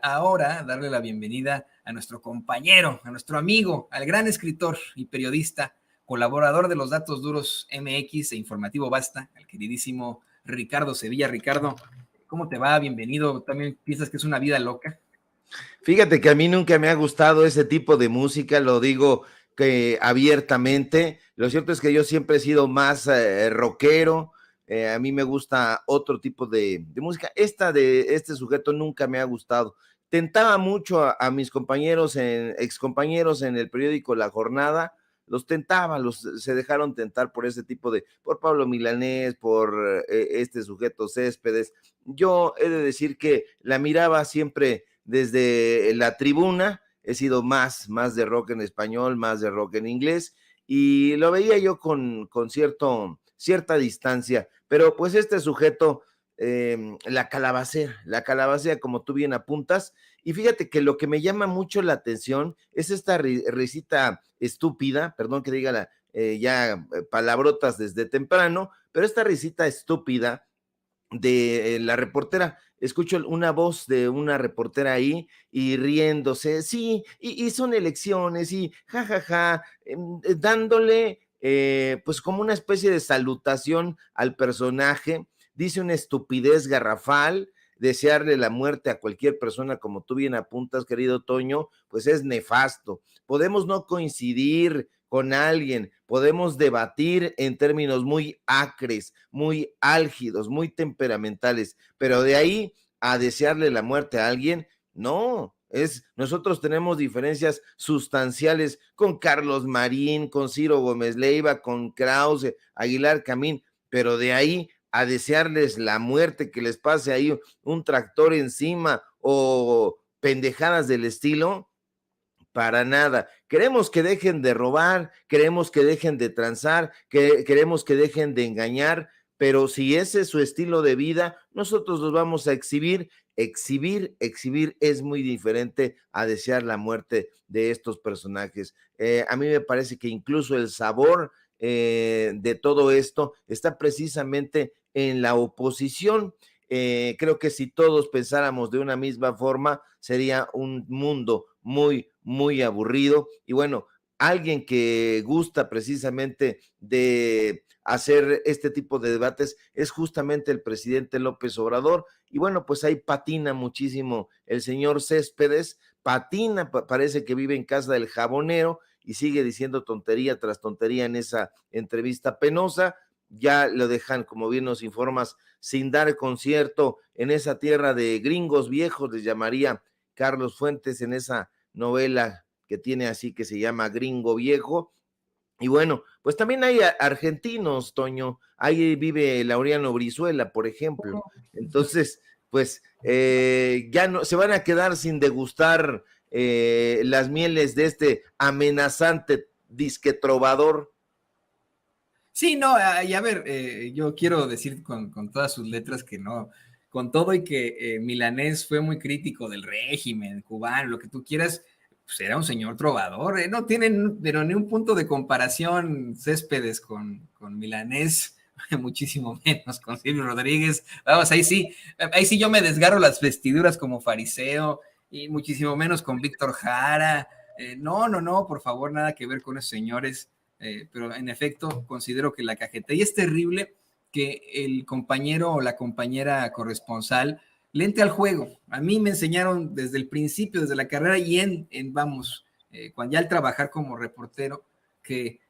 ahora darle la bienvenida a nuestro compañero, a nuestro amigo, al gran escritor y periodista, colaborador de Los Datos Duros MX e Informativo Basta, al queridísimo Ricardo Sevilla. Ricardo, ¿cómo te va? Bienvenido. ¿También piensas que es una vida loca? Fíjate que a mí nunca me ha gustado ese tipo de música, lo digo que abiertamente. Lo cierto es que yo siempre he sido más rockero. A mí me gusta otro tipo de música. Esta de este sujeto nunca me ha gustado. Tentaba mucho a mis compañeros, excompañeros en el periódico La Jornada, los tentaba, se dejaron tentar por ese tipo por Pablo Milanés, por este sujeto Céspedes. Yo he de decir que la miraba siempre desde la tribuna. He sido más de rock en español, más de rock en inglés, y lo veía yo con cierta distancia, pero pues este sujeto, la calabacea, como tú bien apuntas, y fíjate que lo que me llama mucho la atención es esta risita estúpida, perdón que diga palabrotas desde temprano, pero esta risita estúpida de la reportera. Escucho una voz de una reportera ahí y riéndose, sí, y son elecciones y jajaja, dándole pues como una especie de salutación al personaje. Dice una estupidez garrafal. Desearle la muerte a cualquier persona, como tú bien apuntas, querido Toño, pues es nefasto. Podemos no coincidir con alguien, podemos debatir en términos muy acres, muy álgidos, muy temperamentales, pero de ahí a desearle la muerte a alguien, no. Nosotros tenemos diferencias sustanciales con Carlos Marín, con Ciro Gómez Leiva, con Krause, Aguilar Camín, pero de ahí a desearles la muerte, que les pase ahí un tractor encima o pendejadas del estilo, para nada. Queremos que dejen de robar, queremos que dejen de transar, queremos que dejen de engañar, pero si ese es su estilo de vida, nosotros los vamos a exhibir. Exhibir es muy diferente a desear la muerte de estos personajes. A mí me parece que incluso el sabor de todo esto está precisamente en la oposición. Creo que si todos pensáramos de una misma forma, sería un mundo muy aburrido. Y bueno, alguien que gusta precisamente de hacer este tipo de debates es justamente el presidente López Obrador. Y bueno, pues ahí patina muchísimo el señor Céspedes, parece que vive en casa del jabonero y sigue diciendo tontería tras tontería en esa entrevista penosa. Ya lo dejan, como bien nos informas, sin dar concierto en esa tierra de gringos viejos, les llamaría Carlos Fuentes en esa novela que tiene así, que se llama Gringo Viejo. Y bueno, pues también hay argentinos, Toño. Ahí vive Laureano Brizuela, por ejemplo. Entonces, pues ya no se van a quedar sin degustar las mieles de este amenazante disque trovador. Sí, no, y a ver, yo quiero decir con todas sus letras que no, con todo y que Milanés fue muy crítico del régimen cubano, lo que tú quieras, pues era un señor trovador, no tienen pero ni un punto de comparación Céspedes con Milanés, muchísimo menos con Silvio Rodríguez. Vamos, ahí sí yo me desgarro las vestiduras como fariseo, y muchísimo menos con Víctor Jara. No, por favor, nada que ver con esos señores. Pero en efecto considero que la cajetea, y es terrible que el compañero o la compañera corresponsal le entre al juego. A mí me enseñaron desde el principio, desde la carrera y cuando ya al trabajar como reportero, que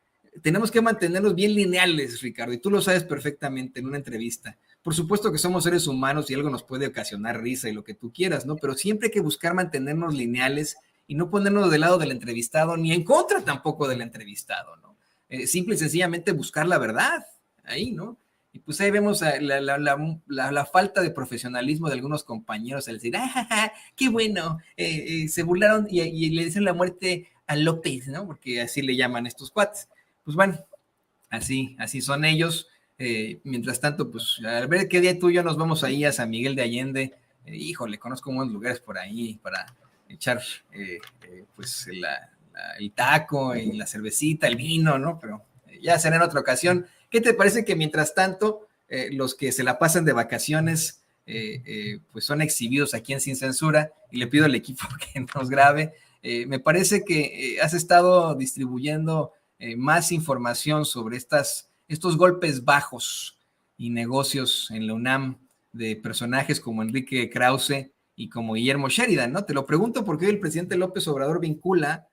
tenemos que mantenernos bien lineales, Ricardo, y tú lo sabes perfectamente en una entrevista. Por supuesto que somos seres humanos y algo nos puede ocasionar risa y lo que tú quieras, ¿no? Pero siempre hay que buscar mantenernos lineales y no ponernos del lado del entrevistado, ni en contra tampoco del entrevistado, ¿no? Simple y sencillamente buscar la verdad ahí, ¿no? Y pues ahí vemos la falta de profesionalismo de algunos compañeros al decir, qué bueno, se burlaron y le dicen la muerte a López, ¿no? Porque así le llaman estos cuates. Pues bueno, así son ellos. Mientras tanto, pues a ver qué día tú y yo nos vamos ahí a San Miguel de Allende. Híjole, conozco buenos lugares por ahí para echar pues el taco y la cervecita, el vino, ¿no? Pero ya será en otra ocasión. ¿Qué te parece que mientras tanto los que se la pasan de vacaciones pues son exhibidos aquí en Sin Censura, y le pido al equipo que nos grabe. Me parece que has estado distribuyendo más información sobre estos golpes bajos y negocios en la UNAM de personajes como Enrique Krause y como Guillermo Sheridan, ¿no? Te lo pregunto porque hoy el presidente López Obrador vincula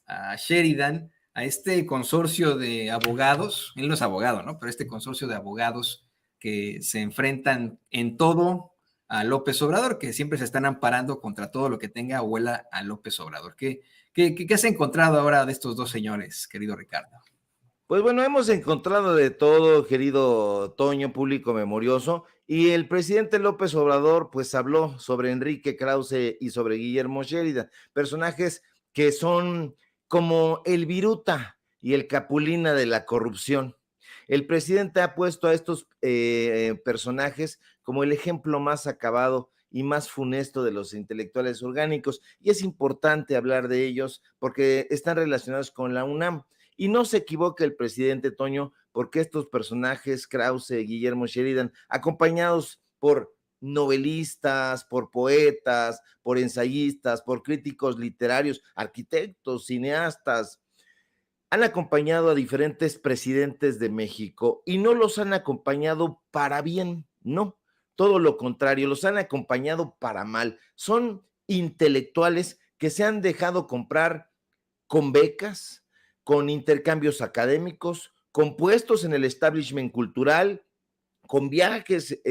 a Sheridan a este consorcio de abogados, él no es abogado, ¿no? Pero este consorcio de abogados que se enfrentan en todo a López Obrador, que siempre se están amparando contra todo lo que tenga o huela a López Obrador. ¿Qué has encontrado ahora de estos dos señores, querido Ricardo? Pues bueno, hemos encontrado de todo, querido Toño, público memorioso, y el presidente López Obrador pues habló sobre Enrique Krause y sobre Guillermo Sheridan, personajes que son como el Viruta y el Capulina de la corrupción. El presidente ha puesto a estos personajes como el ejemplo más acabado y más funesto de los intelectuales orgánicos, y es importante hablar de ellos porque están relacionados con la UNAM. Y no se equivoca el presidente Toño, porque estos personajes, Krause, Guillermo Sheridan, acompañados por novelistas, por poetas, por ensayistas, por críticos literarios, arquitectos, cineastas, han acompañado a diferentes presidentes de México y no los han acompañado para bien, no, todo lo contrario, los han acompañado para mal. Son intelectuales que se han dejado comprar con becas, con intercambios académicos, con puestos en el establishment cultural, con viajes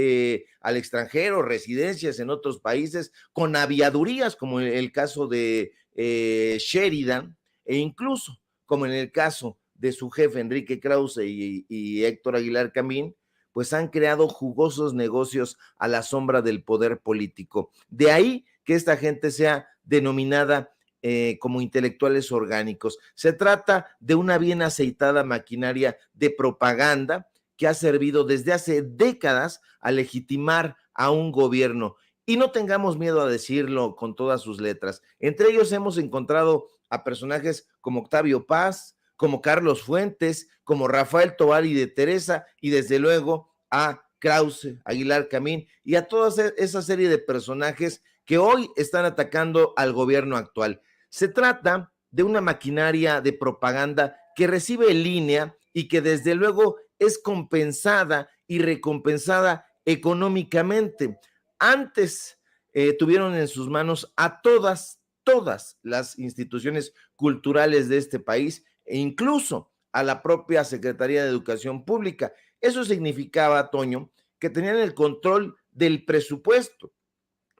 al extranjero, residencias en otros países, con aviadurías, como en el caso de Sheridan, e incluso como en el caso de su jefe Enrique Krause y Héctor Aguilar Camín, pues han creado jugosos negocios a la sombra del poder político. De ahí que esta gente sea denominada como intelectuales orgánicos. Se trata de una bien aceitada maquinaria de propaganda que ha servido desde hace décadas a legitimar a un gobierno. Y no tengamos miedo a decirlo con todas sus letras. Entre ellos hemos encontrado a personajes como Octavio Paz, como Carlos Fuentes, como Rafael Tovar y de Teresa, y desde luego a Krause, Aguilar Camín, y a toda esa serie de personajes que hoy están atacando al gobierno actual. Se trata de una maquinaria de propaganda que recibe en línea y que desde luego es compensada y recompensada económicamente. Antes tuvieron en sus manos a todas las instituciones culturales de este país e incluso a la propia Secretaría de Educación Pública. Eso significaba, Toño, que tenían el control del presupuesto.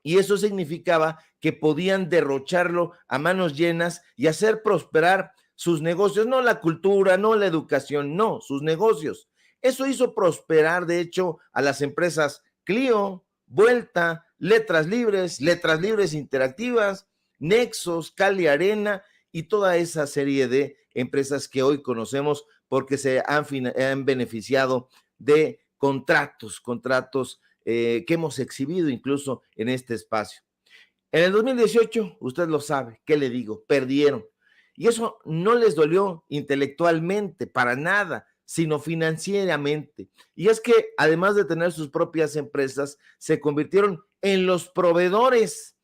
Y eso significaba que podían derrocharlo a manos llenas y hacer prosperar sus negocios, no la cultura, no la educación, no, sus negocios. Eso hizo prosperar, de hecho, a las empresas Clio, Vuelta, Letras Libres Interactivas, Nexos, Cali Arena y toda esa serie de empresas que hoy conocemos porque se han beneficiado de contratos que hemos exhibido incluso en este espacio. En el 2018, usted lo sabe, ¿qué le digo? Perdieron. Y eso no les dolió intelectualmente, para nada, sino financieramente. Y es que además de tener sus propias empresas, se convirtieron en los proveedores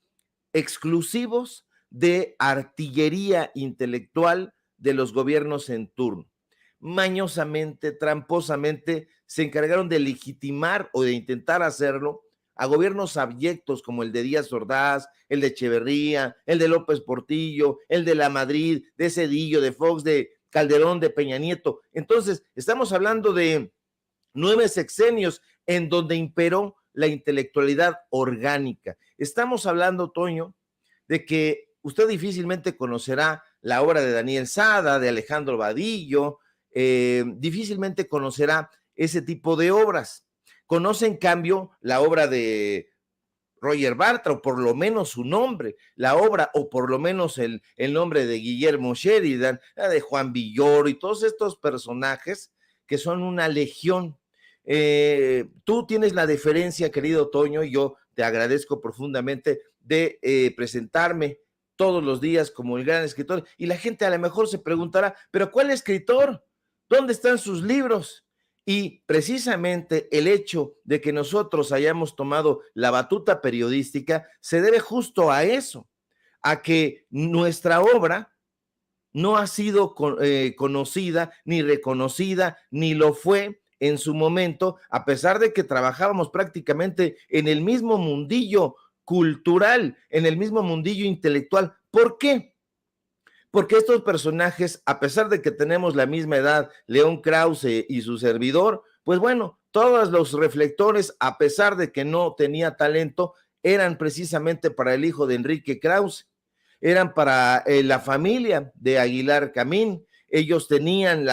exclusivos de artillería intelectual de los gobiernos en turno. Mañosamente, tramposamente, se encargaron de legitimar o de intentar hacerlo a gobiernos abyectos como el de Díaz Ordaz, el de Echeverría, el de López Portillo, el de La Madrid, de Cedillo, de Fox, de Calderón, de Peña Nieto. Entonces, estamos hablando de 9 sexenios en donde imperó la intelectualidad orgánica. Estamos hablando, Toño, de que usted difícilmente conocerá la obra de Daniel Sada, de Alejandro Vadillo, difícilmente conocerá ese tipo de obras. Conoce, en cambio, la obra de Roger Bartra, o por lo menos su nombre, la obra, o por lo menos el nombre de Guillermo Sheridan, la de Juan Villoro y todos estos personajes que son una legión. Tú tienes la deferencia, querido Toño, y yo te agradezco profundamente de presentarme todos los días como el gran escritor, y la gente a lo mejor se preguntará, pero ¿cuál escritor? ¿Dónde están sus libros? Y precisamente el hecho de que nosotros hayamos tomado la batuta periodística se debe justo a eso, a que nuestra obra no ha sido conocida, ni reconocida, ni lo fue en su momento, a pesar de que trabajábamos prácticamente en el mismo mundillo cultural, en el mismo mundillo intelectual. ¿Por qué? Porque estos personajes, a pesar de que tenemos la misma edad, León Krause y su servidor, pues bueno, todos los reflectores, a pesar de que no tenía talento, eran precisamente para el hijo de Enrique Krause, eran para la familia de Aguilar Camín. Ellos tenían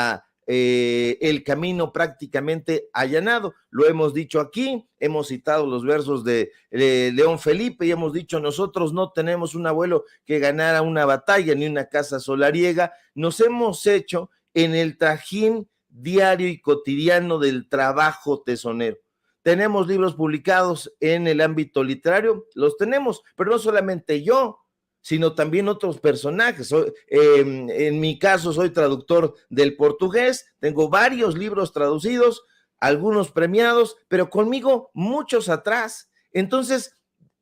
el camino prácticamente allanado. Lo hemos dicho aquí, hemos citado los versos de León Felipe y hemos dicho: nosotros no tenemos un abuelo que ganara una batalla ni una casa solariega. Nos hemos hecho en el trajín diario y cotidiano del trabajo tesonero. Tenemos libros publicados en el ámbito literario, los tenemos, pero no solamente yo, sino también otros personajes. En mi caso, soy traductor del portugués, tengo varios libros traducidos, algunos premiados, pero conmigo muchos atrás. Entonces,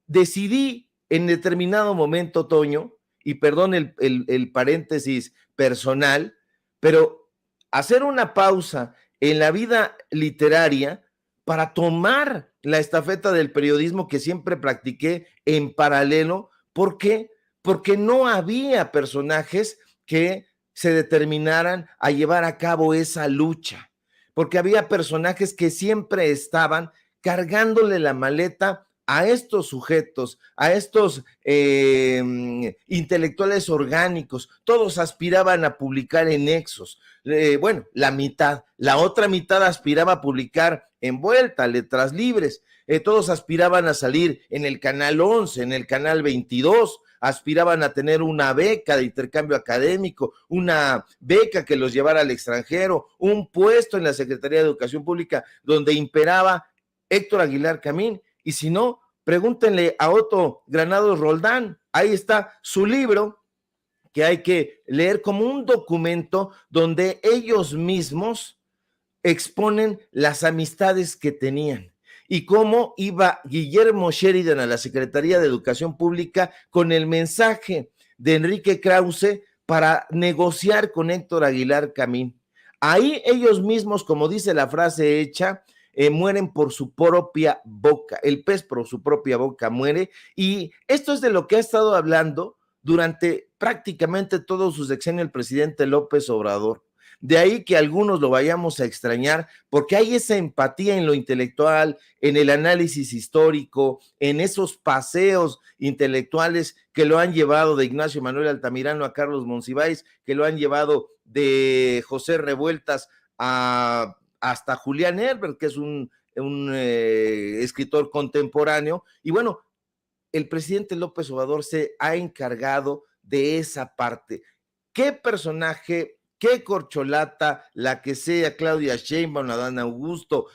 decidí en determinado momento, Toño, y perdón el paréntesis personal, pero hacer una pausa en la vida literaria para tomar la estafeta del periodismo que siempre practiqué en paralelo. ¿Por qué? Porque no había personajes que se determinaran a llevar a cabo esa lucha, porque había personajes que siempre estaban cargándole la maleta a estos sujetos, a estos intelectuales orgánicos. Todos aspiraban a publicar en Nexos. Bueno, la mitad, la otra mitad aspiraba a publicar en Vuelta, Letras Libres. Todos aspiraban a salir en el Canal 11, en el Canal 22, aspiraban a tener una beca de intercambio académico, una beca que los llevara al extranjero, un puesto en la Secretaría de Educación Pública donde imperaba Héctor Aguilar Camín. Y si no, pregúntenle a Otto Granados Roldán, ahí está su libro, que hay que leer como un documento donde ellos mismos exponen las amistades que tenían y cómo iba Guillermo Sheridan a la Secretaría de Educación Pública con el mensaje de Enrique Krause para negociar con Héctor Aguilar Camín. Ahí ellos mismos, como dice la frase hecha, mueren por su propia boca, el pez por su propia boca muere, y esto es de lo que ha estado hablando durante prácticamente todo su sexenio el presidente López Obrador. De ahí que algunos lo vayamos a extrañar, porque hay esa empatía en lo intelectual, en el análisis histórico, en esos paseos intelectuales que lo han llevado de Ignacio Manuel Altamirano a Carlos Monsiváis, que lo han llevado de José Revueltas hasta Julián Herbert, que es un escritor contemporáneo. Y bueno, el presidente López Obrador se ha encargado de esa parte. ¿Qué personaje, qué corcholata, la que sea, Claudia Sheinbaum, Adán Augusto,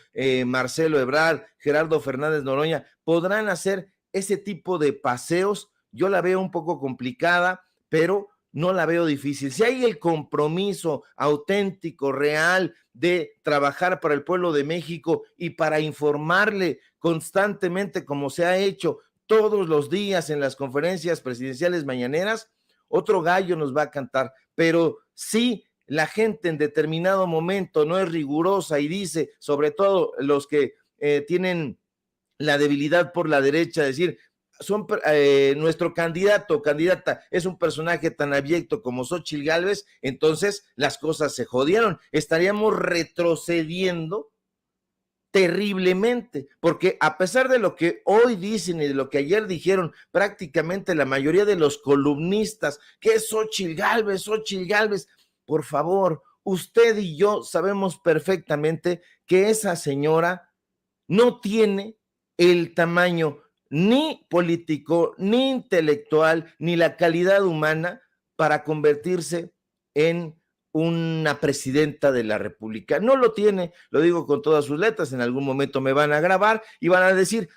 Marcelo Ebrard, Gerardo Fernández Noroña, podrán hacer ese tipo de paseos? Yo la veo un poco complicada, pero no la veo difícil. Si hay el compromiso auténtico, real, de trabajar para el pueblo de México y para informarle constantemente, como se ha hecho todos los días en las conferencias presidenciales mañaneras, otro gallo nos va a cantar. Pero sí, la gente en determinado momento no es rigurosa y dice, sobre todo los que tienen la debilidad por la derecha, decir, nuestro candidato o candidata es un personaje tan abyecto como Xóchitl Gálvez, entonces las cosas se jodieron, estaríamos retrocediendo terriblemente, porque a pesar de lo que hoy dicen y de lo que ayer dijeron prácticamente la mayoría de los columnistas, que es Xóchitl Gálvez, por favor, usted y yo sabemos perfectamente que esa señora no tiene el tamaño ni político, ni intelectual, ni la calidad humana para convertirse en una presidenta de la República. No lo tiene, lo digo con todas sus letras. En algún momento me van a grabar y van a decir,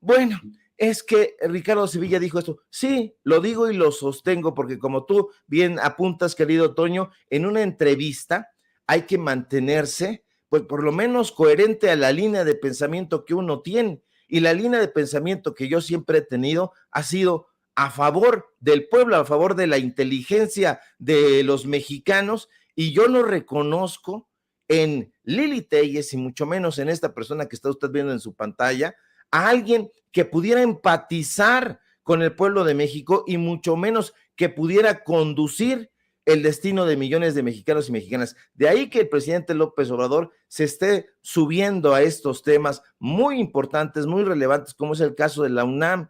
bueno, es que Ricardo Sevilla dijo esto. Sí, lo digo y lo sostengo, porque como tú bien apuntas, querido Toño, en una entrevista hay que mantenerse pues por lo menos coherente a la línea de pensamiento que uno tiene. Y la línea de pensamiento que yo siempre he tenido ha sido a favor del pueblo, a favor de la inteligencia de los mexicanos, y yo no reconozco en Lili Telles y mucho menos en esta persona que está usted viendo en su pantalla a alguien que pudiera empatizar con el pueblo de México y mucho menos que pudiera conducir el destino de millones de mexicanos y mexicanas. De ahí que el presidente López Obrador se esté subiendo a estos temas muy importantes, muy relevantes, como es el caso de la UNAM.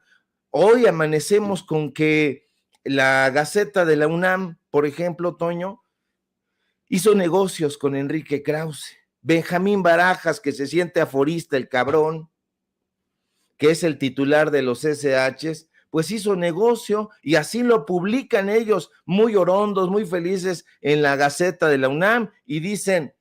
Hoy amanecemos con que la Gaceta de la UNAM, por ejemplo, Toño, hizo negocios con Enrique Krause. Benjamín Barajas, que se siente aforista, el cabrón, que es el titular de los SHs, pues hizo negocio y así lo publican ellos, muy orondos, muy felices en la Gaceta de la UNAM, y dicen,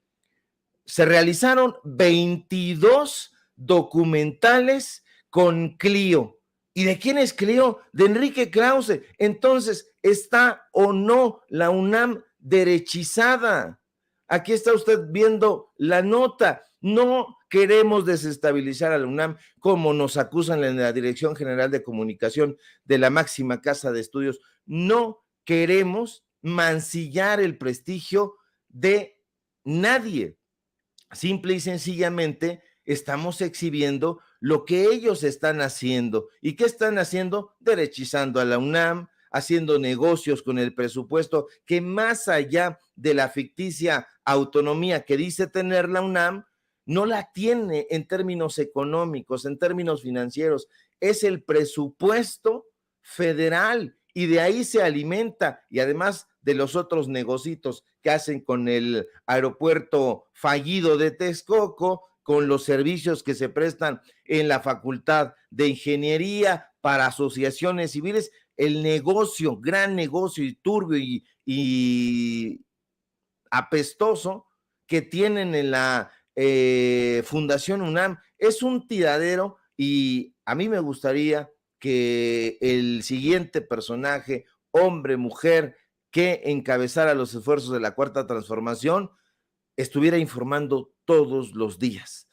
se realizaron 22 documentales con Clio. ¿Y de quién es Clio? De Enrique Krause. Entonces, ¿está o no la UNAM derechizada? Aquí está usted viendo la nota. No queremos desestabilizar a la UNAM como nos acusan en la Dirección General de Comunicación de la máxima casa de estudios. No queremos mancillar el prestigio de nadie. Simple y sencillamente estamos exhibiendo lo que ellos están haciendo. ¿Y qué están haciendo? Derechizando a la UNAM, haciendo negocios con el presupuesto que, más allá de la ficticia autonomía que dice tener la UNAM, no la tiene en términos económicos, en términos financieros. Es el presupuesto federal y de ahí se alimenta, y además de los otros negocios que hacen con el aeropuerto fallido de Texcoco, con los servicios que se prestan en la Facultad de Ingeniería para asociaciones civiles, el negocio, gran negocio y turbio y apestoso que tienen en la Fundación UNAM, es un tiradero, y a mí me gustaría que el siguiente personaje, hombre, mujer, que encabezara los esfuerzos de la Cuarta Transformación, estuviera informando todos los días,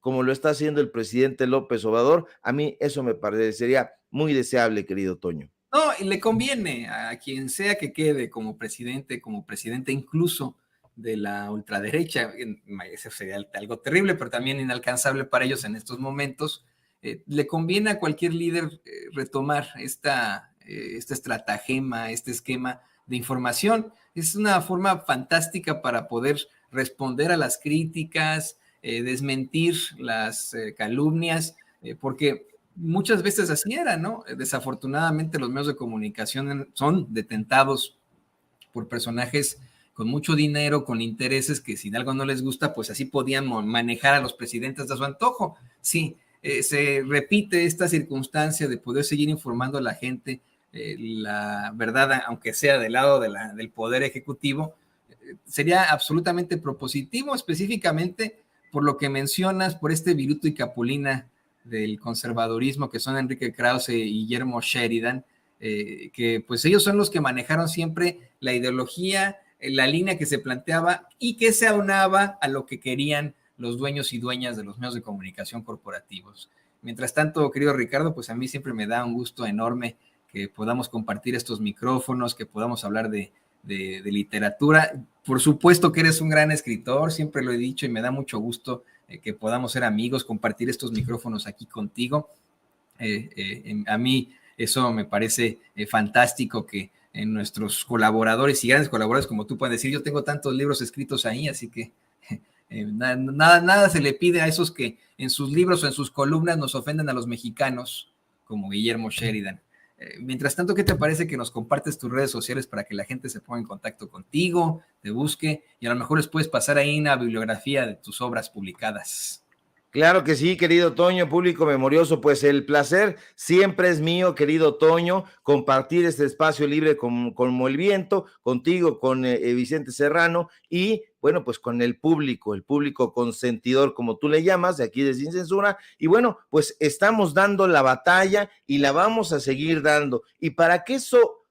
como lo está haciendo el presidente López Obrador. A mí eso me parecería muy deseable, querido Toño. No, y le conviene a quien sea que quede como presidente incluso de la ultraderecha. Eso sería algo terrible, pero también inalcanzable para ellos en estos momentos. Le conviene a cualquier líder retomar esta estratagema, este esquema de información. Es una forma fantástica para poder responder a las críticas, desmentir las calumnias, porque muchas veces así era, ¿no? Desafortunadamente los medios de comunicación son detentados por personajes con mucho dinero, con intereses que si algo no les gusta, pues así podían manejar a los presidentes a su antojo. Sí, se repite esta circunstancia de poder seguir informando a la gente la verdad, aunque sea del lado del poder ejecutivo, sería absolutamente propositivo, específicamente por lo que mencionas, por este Viruto y Capulina del conservadurismo, que son Enrique Krause y Guillermo Sheridan, que pues ellos son los que manejaron siempre la ideología, la línea que se planteaba y que se aunaba a lo que querían los dueños y dueñas de los medios de comunicación corporativos. Mientras tanto, querido Ricardo, pues a mí siempre me da un gusto enorme que podamos compartir estos micrófonos, que podamos hablar de literatura. Por supuesto que eres un gran escritor, siempre lo he dicho, y me da mucho gusto que podamos ser amigos, compartir estos micrófonos aquí contigo. A mí eso me parece fantástico, que en nuestros colaboradores y grandes colaboradores como tú pueden decir, yo tengo tantos libros escritos ahí, así que nada se le pide a esos que en sus libros o en sus columnas nos ofenden a los mexicanos, como Guillermo Sheridan. Mientras tanto, ¿qué te parece que nos compartes tus redes sociales para que la gente se ponga en contacto contigo, te busque, y a lo mejor les puedes pasar ahí una bibliografía de tus obras publicadas? Claro que sí, querido Toño, público memorioso, pues el placer siempre es mío, querido Toño, compartir este espacio libre como el viento, contigo, con Vicente Serrano, y bueno, pues con el público consentidor, como tú le llamas, de aquí de Sin Censura. Y bueno, pues estamos dando la batalla y la vamos a seguir dando. Y para que eso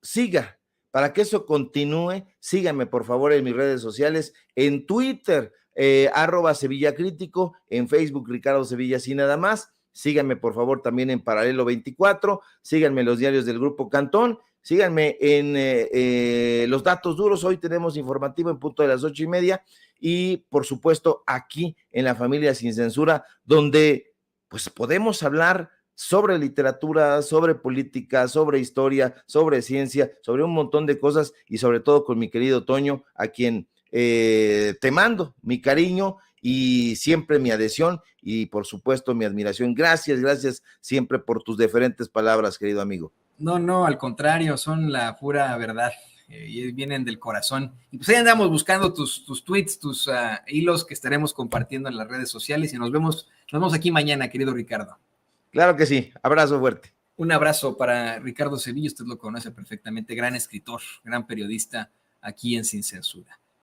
siga, Para que eso continúe, síganme por favor en mis redes sociales, en Twitter, @SevillaCrítico, en Facebook, Ricardo Sevilla, así nada más. Síganme por favor también en Paralelo 24, síganme en los diarios del Grupo Cantón, síganme en Los Datos Duros. Hoy tenemos informativo en punto de las 8:30 y por supuesto aquí en La Familia Sin Censura, donde pues podemos hablar sobre literatura, sobre política, sobre historia, sobre ciencia, sobre un montón de cosas y sobre todo con mi querido Toño, a quien te mando mi cariño y siempre mi adhesión y por supuesto mi admiración. Gracias siempre por tus diferentes palabras, querido amigo. No, al contrario, son la pura verdad y vienen del corazón. Y pues ahí andamos buscando tus tweets, tus hilos que estaremos compartiendo en las redes sociales y nos vemos aquí mañana, querido Ricardo. Claro que sí, abrazo fuerte. Un abrazo para Ricardo Sevilla, usted lo conoce perfectamente, gran escritor, gran periodista aquí en Sin Censura.